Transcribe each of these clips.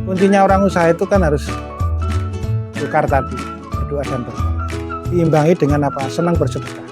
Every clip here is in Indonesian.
kuncinya orang usaha itu kan harus tukar tadi, berdoa dan berdoa. Diimbangi dengan apa? Senang bersedekah.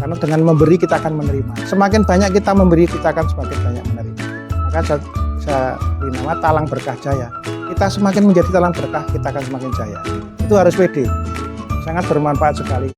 Karena dengan memberi kita akan menerima. Semakin banyak kita memberi, kita akan semakin banyak menerima. Maka saya beri nama talang berkah jaya. Kita semakin menjadi talang berkah, kita akan semakin jaya. Itu harus pede. Sangat bermanfaat sekali.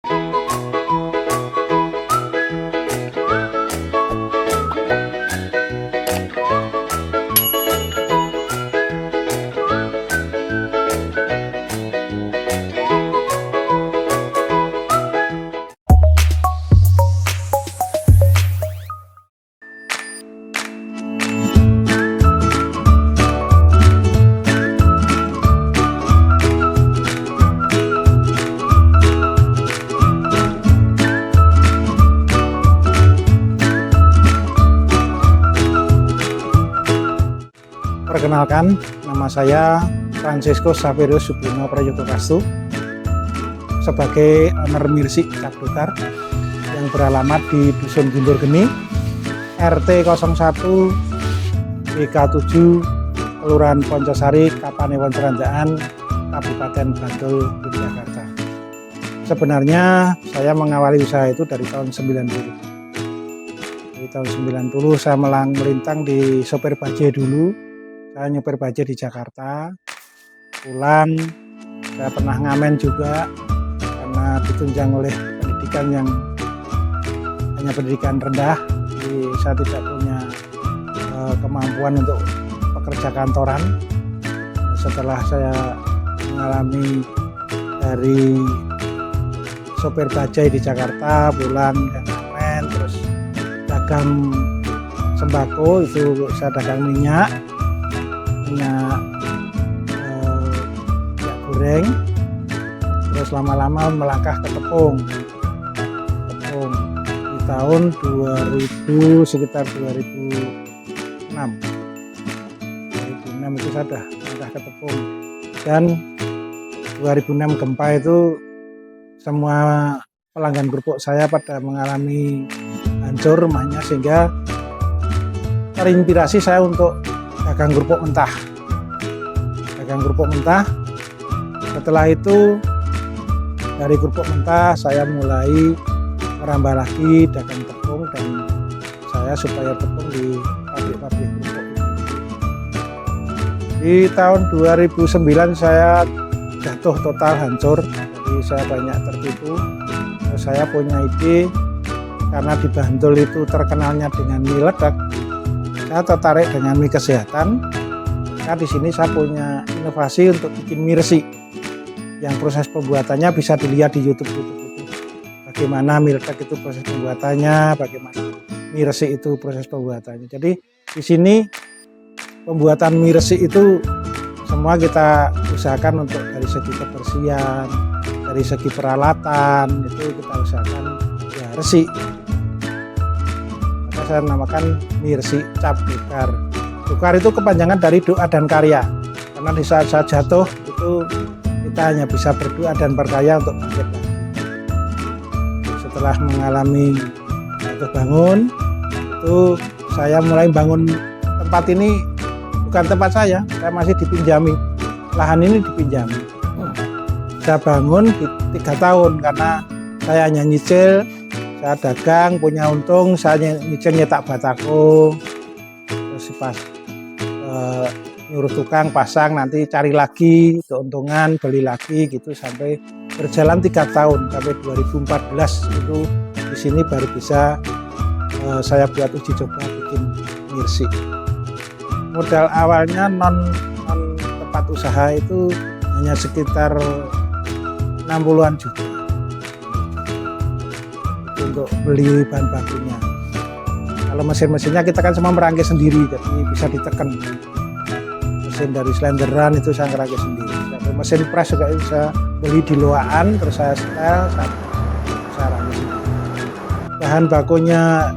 Perkenalkan, nama saya Francisco Saverius Sublimo Prayogokastu sebagai owner Mirsi Cap Dokar yang beralamat di Dusun Guntur Geni, RT 01, BK 7, Kelurahan Poncosari, Kapanewon Ceranjaan, Kabupaten Bantul, Yogyakarta. Sebenarnya saya mengawali usaha itu dari tahun 90. Di tahun 90 saya melintang di sopir bajai dulu. Saya nyopir bajai di Jakarta, pulang, saya pernah ngamen juga karena ditunjang oleh pendidikan yang hanya pendidikan rendah, jadi saya tidak punya kemampuan untuk pekerja kantoran. Setelah saya mengalami dari sopir bajai di Jakarta, pulang dan ngamen, terus dagang sembako, itu saya dagang minyak goreng, terus lama-lama melangkah ke tepung di tahun 2000, sekitar 2006 itu saya sudah melangkah ke tepung, dan 2006 gempa itu semua pelanggan kerupuk saya pada mengalami hancur rumahnya, sehingga terinspirasi saya untuk dagang kerupuk mentah. Setelah itu dari kerupuk mentah saya mulai merambah lagi dagang tepung, dan saya supaya tepung di pabrik-pabrik kerupuk. Di tahun 2009 saya jatuh total, hancur, jadi saya banyak tertipu. Terus saya punya ide, karena di Bantul itu terkenalnya dengan mie ledak, saya tertarik dengan mie kesehatan. Nah, di sini saya punya inovasi untuk bikin mie resik, yang proses pembuatannya bisa dilihat di YouTube itu. Bagaimana mie ledak itu proses pembuatannya, bagaimana mie resik itu proses pembuatannya. Jadi di sini pembuatan mie resik itu semua kita usahakan untuk dari segi kebersihan, dari segi peralatan, itu kita usahakan ya resik. Saya namakan Mirsi Cap Dokar. Dokar itu kepanjangan dari doa dan karya. Karena di saat saya jatuh itu kita hanya bisa berdoa dan berkarya untuk bangkit lagi. Setelah mengalami jatuh bangun, itu saya mulai bangun tempat ini. Bukan tempat saya masih dipinjami. Lahan ini dipinjami. Saya bangun di 3 tahun karena saya hanya nyicil. Saya dagang, punya untung, saya nyicil nyetak batako, terus pas nyuruh tukang pasang, nanti cari lagi keuntungan, beli lagi gitu, sampai berjalan 3 tahun, sampai 2014 itu di sini baru bisa saya buat uji coba bikin Mirsi. Modal awalnya non tempat usaha itu hanya sekitar 60-an juta untuk beli bahan bakunya. Kalau mesin-mesinnya kita kan semua merangkai sendiri, jadi bisa diteken. Mesin dari slenderan itu saya ngerangkai sendiri. Tapi mesin press juga bisa beli di Loaan, terus saya setel, saya rangkai sendiri. Bahan bakunya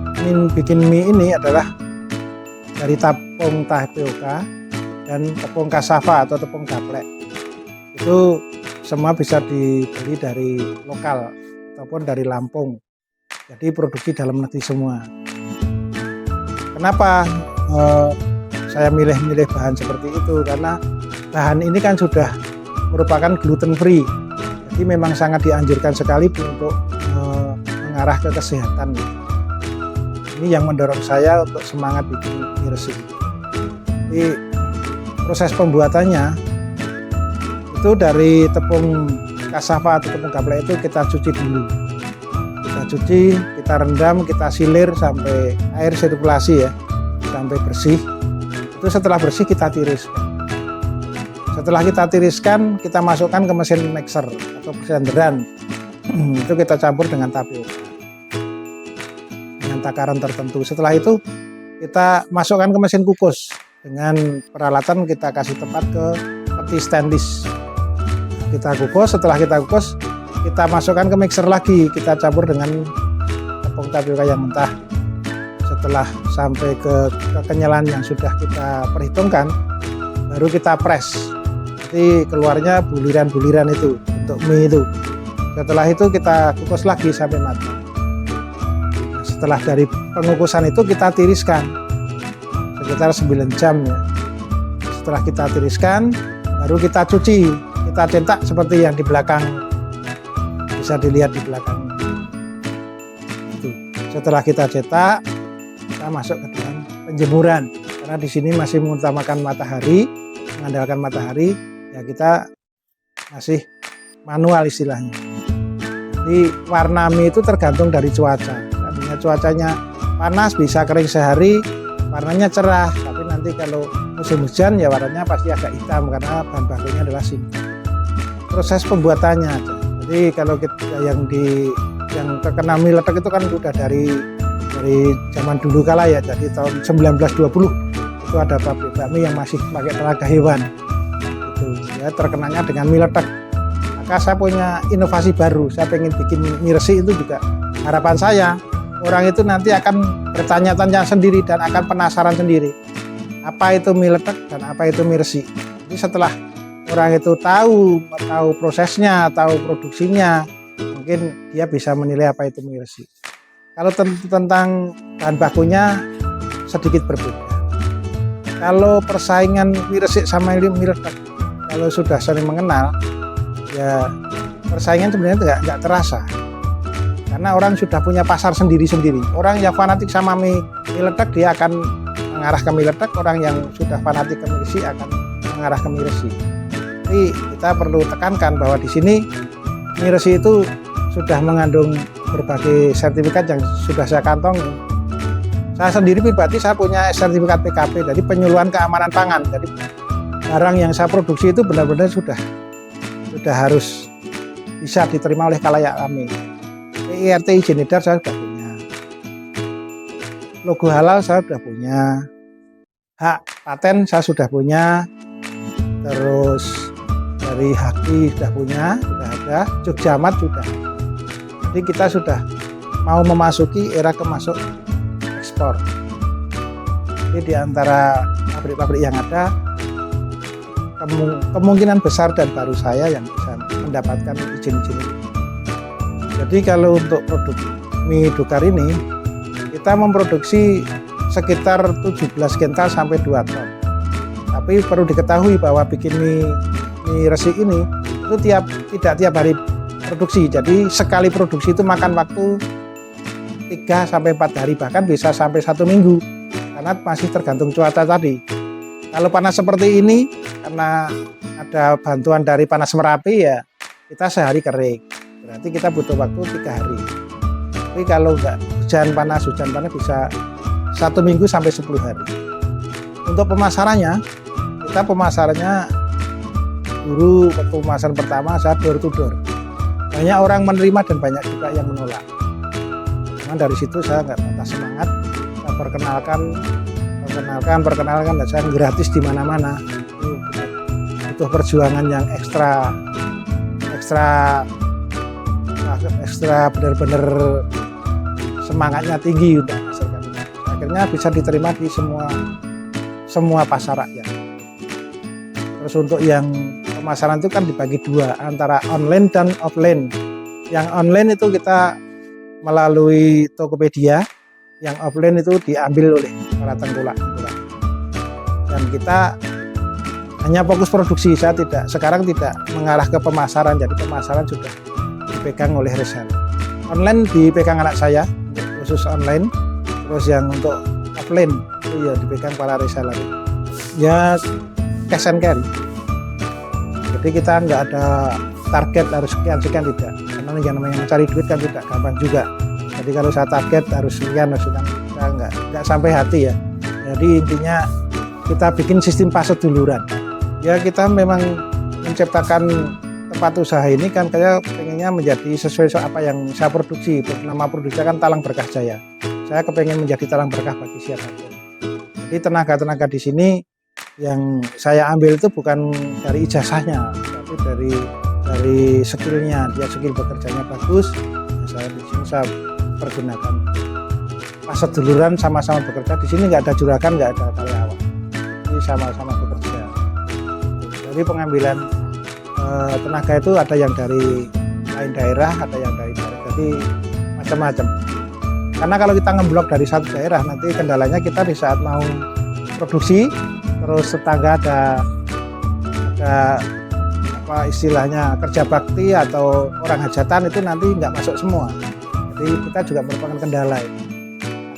bikin mie ini adalah dari tepung tapioka dan tepung cassava atau tepung gaplek. Itu semua bisa dibeli dari lokal ataupun dari Lampung. Jadi produksi dalam negeri semua. Kenapa saya milih-milih bahan seperti itu karena bahan ini kan sudah merupakan gluten free. Jadi memang sangat dianjurkan sekali untuk mengarah ke kesehatan. Ini yang mendorong saya untuk semangat bikin mie resik. Jadi proses pembuatannya itu dari tepung cassava atau tepung gaplek itu kita cuci dulu. Kita cuci, kita rendam, kita silir sampai air sirkulasi ya, sampai bersih. Itu setelah bersih kita tiriskan. Setelah kita tiriskan, kita masukkan ke mesin mixer atau blenderan. Itu kita campur dengan tapioka dengan takaran tertentu. Setelah itu kita masukkan ke mesin kukus dengan peralatan kita kasih tempat ke peti stainless. Kita kukus, setelah kita kukus kita masukkan ke mixer lagi, kita campur dengan tepung tapioka yang mentah. Setelah sampai ke kekenyalan yang sudah kita perhitungkan, baru kita press. Nanti keluarnya buliran-buliran itu untuk mie itu. Setelah itu kita kukus lagi sampai matang. Setelah dari pengukusan itu kita tiriskan sekitar 9 jam ya. Setelah kita tiriskan, baru kita cuci, kita cetak seperti yang di belakang, bisa dilihat di belakang itu. Setelah kita cetak, kita masuk ke dalam penjemuran karena di sini masih mengutamakan matahari, mengandalkan matahari ya, kita masih manual istilahnya. Jadi warna mie itu tergantung dari cuaca. Tadinya cuacanya panas bisa kering sehari, warnanya cerah, tapi nanti kalau musim hujan ya warnanya pasti agak hitam karena bahan bakunya adalah singkong. Proses pembuatannya aja. Jadi kalau kita yang terkena mie letek itu kan udah dari zaman dulu kala ya, jadi tahun 1920 itu ada pabrik bakmi yang masih pakai tenaga hewan. Itu ya terkenanya dengan mie letek. Maka saya punya inovasi baru, saya pengen bikin mie resik itu juga. Harapan saya orang itu nanti akan bertanya-tanya sendiri dan akan penasaran sendiri apa itu mie letek dan apa itu mie resik. Jadi setelah orang itu tahu prosesnya, tahu produksinya, mungkin dia bisa menilai apa itu mie resik. Kalau tentang bahan bakunya sedikit berbeda. Kalau persaingan mie resik sama mie letek, kalau sudah sering mengenal, ya persaingan sebenarnya nggak terasa. Karena orang sudah punya pasar sendiri-sendiri. Orang yang fanatik sama mie letek dia akan mengarah ke mie letek, orang yang sudah fanatik ke mie resik akan mengarah ke mie resik. Tapi kita perlu tekankan bahwa di sini mie resik itu sudah mengandung berbagai sertifikat yang sudah saya kantongi. Saya sendiri pribadi saya punya sertifikat PKP, jadi penyuluhan keamanan pangan. Jadi barang yang saya produksi itu benar-benar sudah harus bisa diterima oleh khalayak ramai. PIRT izin edar saya sudah punya, logo halal saya sudah punya, hak paten saya sudah punya, terus dari HAKI sudah punya, sudah ada, Jogjamat sudah. Jadi kita sudah mau memasuki era kemasuk ekspor. Jadi di antara pabrik-pabrik yang ada, kemungkinan besar dan baru saya yang bisa mendapatkan izin-izin itu. Jadi kalau untuk produk mie Dokar ini, kita memproduksi sekitar 17 kental sampai 2 ton. Tapi perlu diketahui bahwa bikin mie resik ini itu tidak tiap hari produksi. Jadi sekali produksi itu makan waktu 3 sampai 4 hari, bahkan bisa sampai 1 minggu. Karena masih tergantung cuaca tadi. Kalau panas seperti ini, karena ada bantuan dari panas Merapi ya, kita sehari kering. Berarti kita butuh waktu 3 hari. Tapi kalau enggak hujan panas bisa 1 minggu sampai 10 hari. Untuk pemasarannya, kita pemasarannya dulu waktu pemasaran pertama saya door to door. Banyak orang menerima dan banyak juga yang menolak. Cuman dari situ saya nggak patah semangat, saya perkenalkan dan saya gratis di mana-mana. Itu butuh perjuangan yang ekstra benar-benar semangatnya tinggi untuk menghasilkan. Akhirnya bisa diterima di semua pasar rakyat. Terus untuk yang pemasaran itu kan dibagi 2 antara online dan offline. Yang online itu kita melalui Tokopedia, yang offline itu diambil oleh para tengkulak. dan kita hanya fokus produksi. Saya sekarang tidak mengarah ke pemasaran, jadi pemasaran sudah dipegang oleh reseller. Online dipegang anak saya, khusus online, terus yang untuk offline itu ya dipegang para reseller. Ya cash and carry. Jadi kita nggak ada target harus sekian tidak, karena yang namanya mencari duit kan tidak gampang juga. Jadi kalau saya target harus sekian, kita nggak sampai hati ya. Jadi intinya kita bikin sistem pasar duluran. Ya kita memang menciptakan tempat usaha ini kan kayak pengennya menjadi sesuai apa yang saya produksi. Nama produksinya kan Talang Berkah Jaya. Saya kepengen menjadi talang berkah bagi siapapun. Jadi tenaga-tenaga di sini yang saya ambil itu bukan dari ijazahnya, tapi dari skillnya. Dia skill bekerjanya bagus. Saya di sini saya pergunakan. Pas seduluran sama-sama bekerja di sini, nggak ada juragan, nggak ada karyawan. Jadi sama-sama bekerja. Dari pengambilan tenaga itu ada yang dari lain daerah, ada yang dari daerah, jadi macam-macam. Karena kalau kita ngeblok dari satu daerah, nanti kendalanya kita di saat mau produksi, terus tetangga ada apa istilahnya kerja bakti atau orang hajatan, itu nanti nggak masuk semua. Jadi kita juga merupakan kendala ini.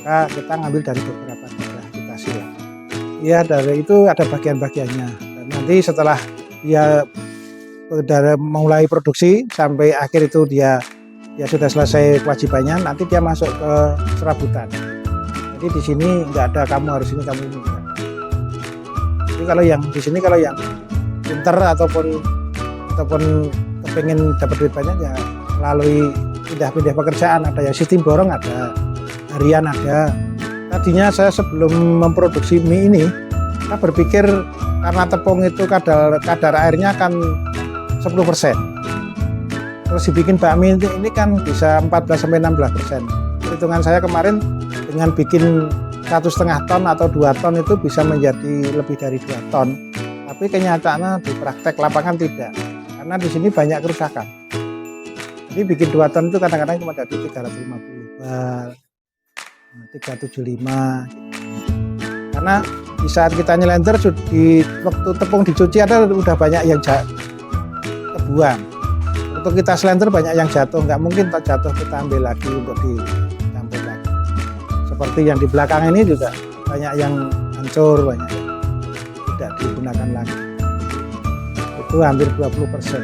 Maka kita ngambil dari beberapa daerah, kita silang. Ya dari itu ada bagian-bagiannya. Dan nanti setelah dia dari mulai produksi sampai akhir itu dia sudah selesai kewajibannya, nanti dia masuk ke serabutan. Jadi di sini nggak ada kamu harus ini, kamu ini. Jadi kalau yang di sini, kalau yang pinter ataupun kepengen dapat duit banyak ya melalui pindah-pindah pekerjaan. Ada yang sistem borong, ada harian, ada. Tadinya saya sebelum memproduksi mie ini, saya berpikir karena tepung itu kadar airnya kan 10%. Terus dibikin bakmi ini kan bisa 14-16%. Perhitungan saya kemarin dengan bikin 1,5 ton atau 2 ton itu bisa menjadi lebih dari 2 ton. Tapi kenyataannya di praktek lapangan tidak. Karena di sini banyak kerusakan. Jadi bikin 2 ton itu kadang-kadang cuma jadi 350 bar, 375. Karena di saat kita nyelender, di waktu tepung dicuci udah banyak yang kebuang. Untuk kita selender banyak yang jatuh, nggak mungkin tak jatuh kita ambil lagi untuk dicampur lagi. Seperti yang di belakang ini juga banyak yang hancur, banyak yang tidak digunakan lagi. Itu hampir 20%.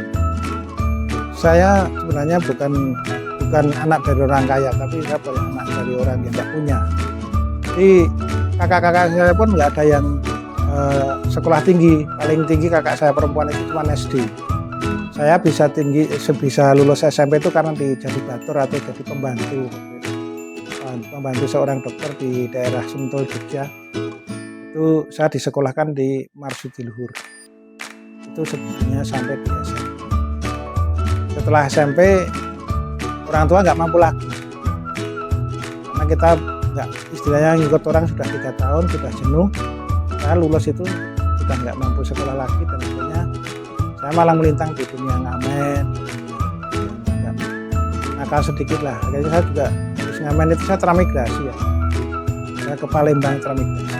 Saya sebenarnya bukan anak dari orang kaya, tapi saya banyak anak dari orang yang nggak punya. Jadi kakak-kakak saya pun nggak ada yang sekolah tinggi. Paling tinggi kakak saya perempuan itu cuma SD. Saya bisa lulus SMP itu karena jadi batur atau jadi pembantu seorang dokter di daerah Sentul, Jogja. Itu saya disekolahkan di Marsudi Luhur. Itu sebenarnya sampai di SMP. Setelah SMP orang tua nggak mampu lagi, karena kita nggak, istilahnya ngikut orang sudah 3 tahun, sudah jenuh. Saya lulus itu sudah nggak mampu sekolah lagi, dan akhirnya saya malah melintang di dunia ngamen, nakal sedikit lah. Akhirnya saya juga terus ngamen itu saya transmigrasi ya. Saya ke Palembang transmigrasi.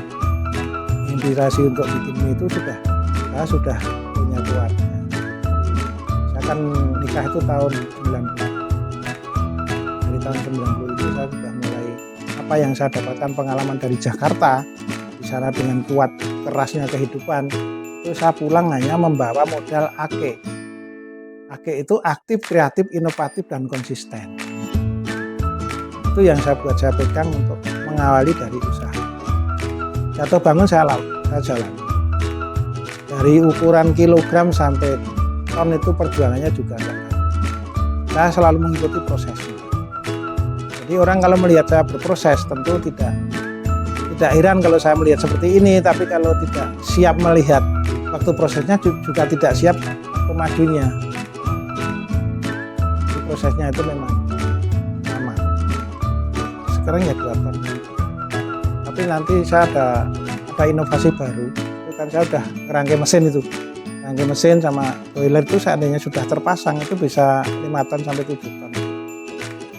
Inspirasi untuk bikin mie itu saya sudah punya keluarga. Saya kan nikah itu tahun 90. Dari tahun 90 itu saya sudah mulai apa yang saya dapatkan pengalaman dari Jakarta, di sana dengan kuat kerasnya kehidupan. Itu saya pulang hanya membawa modal AKE. AKE itu aktif, kreatif, inovatif, dan konsisten. Itu yang saya pegang untuk mengawali dari usaha. Jatuh bangun saya jalan. Dari ukuran kilogram sampai ton itu perjuangannya juga ada. Saya selalu mengikuti prosesnya. Jadi orang kalau melihat saya berproses tentu tidak heran kalau saya melihat seperti ini, tapi kalau tidak siap melihat waktu prosesnya juga tidak siap pemajunya. Jadi prosesnya itu memang lama. Sekarang ya 2 tahun. Tapi nanti saya ada inovasi baru. Itu kan saya udah ngerangkai mesin itu. Rangkai mesin sama boiler itu seandainya sudah terpasang itu bisa 5 ton sampai 7 ton.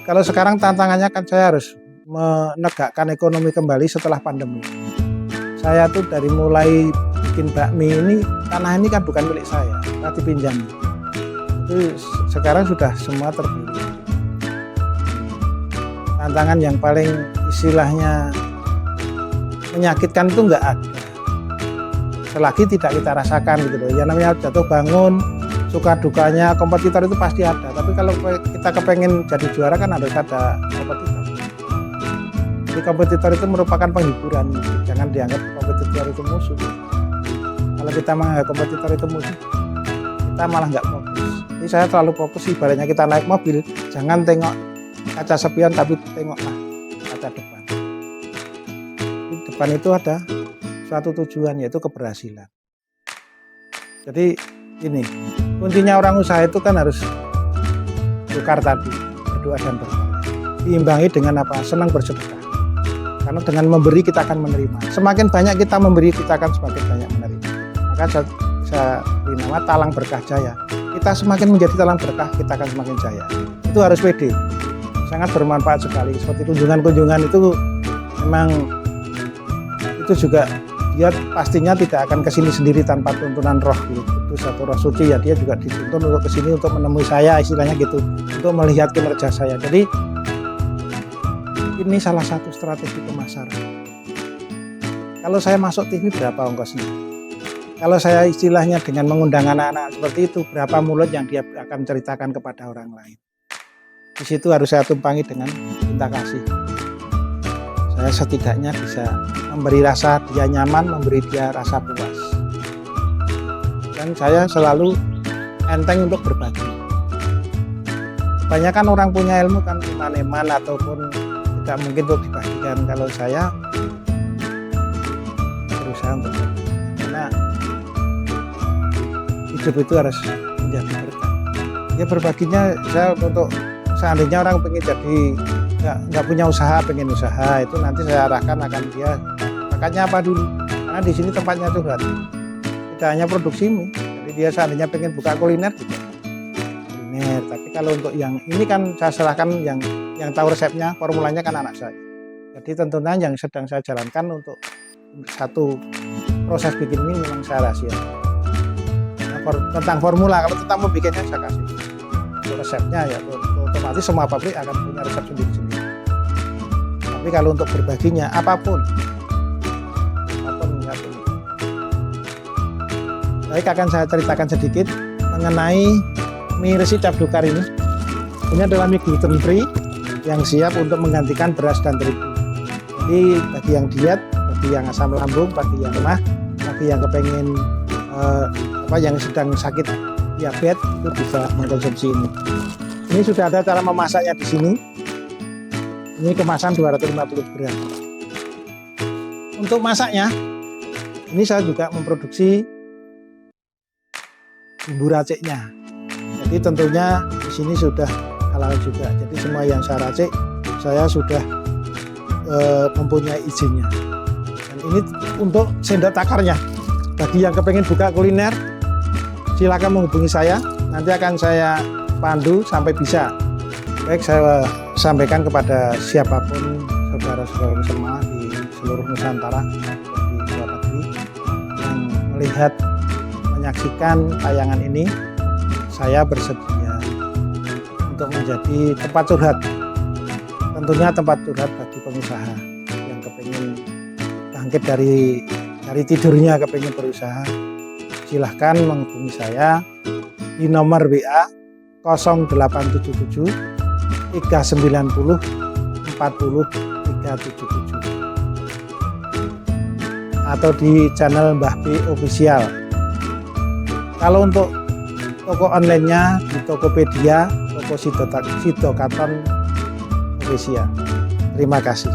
Kalau sekarang tantangannya kan saya harus menegakkan ekonomi kembali setelah pandemi. saya tuh dari mulai bikin bakmi ini, tanah ini kan bukan milik saya, tapi dipinjam. Itu sekarang sudah semua terbeli. Tantangan yang paling istilahnya menyakitkan itu nggak ada, selagi tidak kita rasakan gitu loh. Ya namanya jatuh bangun, suka dukanya kompetitor itu pasti ada, tapi kalau kita kepengen jadi juara kan harus ada kompetitor. Jadi kompetitor itu merupakan penghiburan, jangan dianggap kompetitor itu musuh. Kalau kita menganggap kompetitor itu musuh, kita malah nggak fokus. Jadi saya terlalu fokus, ibaratnya kita naik mobil, jangan tengok kaca spion tapi tengoklah kaca depan. Di depan itu ada suatu tujuan, yaitu keberhasilan. Jadi ini kuncinya orang usaha itu kan harus tukar tadi, berdoa dan bersabar. Diimbangi dengan apa? Senang bersedekah. Karena dengan memberi kita akan menerima. Semakin banyak kita memberi, kita akan semakin banyak menerima. Maka saya beri nama talang berkah jaya. Kita semakin menjadi talang berkah, kita akan semakin jaya. Itu harus pede. Sangat bermanfaat sekali. Seperti kunjungan-kunjungan itu memang itu juga dia pastinya tidak akan kesini sendiri tanpa tuntunan roh kudus atau roh suci, ya dia juga dituntun untuk kesini untuk menemui saya, istilahnya gitu, untuk melihat kinerja saya. Jadi ini salah satu strategi pemasaran. Kalau saya masuk TV berapa ongkosnya? Kalau saya istilahnya dengan mengundang anak-anak seperti itu, berapa mulut yang dia akan ceritakan kepada orang lain? Di situ harus saya tumpangi dengan cinta kasih. Saya setidaknya bisa memberi rasa dia nyaman, memberi dia rasa puas. Dan saya selalu enteng untuk berbagi. Kebanyakan orang punya ilmu kan iman-iman ataupun tidak mungkin untuk dibagikan. Kalau saya berusaha untuk berbagi. Karena hidup itu harus menjadi berkah. Ya berbaginya saya untuk seandainya orang pengen jadi nggak punya usaha, pengen usaha, itu nanti saya arahkan akan dia makanya apa dulu, karena di sini tempatnya curhat, tidak hanya produksi mie. Jadi dia seandainya pengen buka kuliner juga kuliner, tapi kalau untuk yang ini kan saya serahkan yang tahu resepnya, formulanya kan anak saya. Jadi tentunya yang sedang saya jalankan untuk satu proses bikin mie memang saya rahasia. Nah, tentang formula, kalau tentang membikinnya saya kasih. Untuk resepnya ya otomatis semua pabrik akan punya resep sendiri-sendiri. Tapi kalau untuk berbaginya apapun. Baik, akan saya ceritakan sedikit mengenai mie Resi Cap Dukar ini. Ini adalah mie gluten free yang siap untuk menggantikan beras dan terigu. Jadi bagi yang diet, bagi yang asam lambung, bagi yang lemah, bagi yang kepengen yang sedang sakit diabetes itu bisa mengkonsumsi ini. Ini sudah ada cara memasaknya di sini. Ini kemasan 250 gram. Untuk masaknya, ini saya juga memproduksi bumbu raciknya. Jadi tentunya di sini sudah halal juga. Jadi semua yang saya racik, saya sudah mempunyai izinnya. Dan ini untuk sendok takarnya. Bagi yang kepengen buka kuliner, silakan menghubungi saya. Nanti akan saya pandu sampai bisa. Baik, saya sampaikan kepada siapapun saudara-saudara semua di seluruh Nusantara di luar negeri yang melihat menyaksikan tayangan ini, saya bersedia untuk menjadi tempat curhat. Tentunya tempat curhat bagi pengusaha yang kepengen bangkit dari tidurnya, kepengen berusaha. Silahkan menghubungi saya di nomor WA 0877 390 40 377 atau di channel Mbah B Official. Kalau untuk toko online-nya di Tokopedia, toko Sido Katon Official. Terima kasih.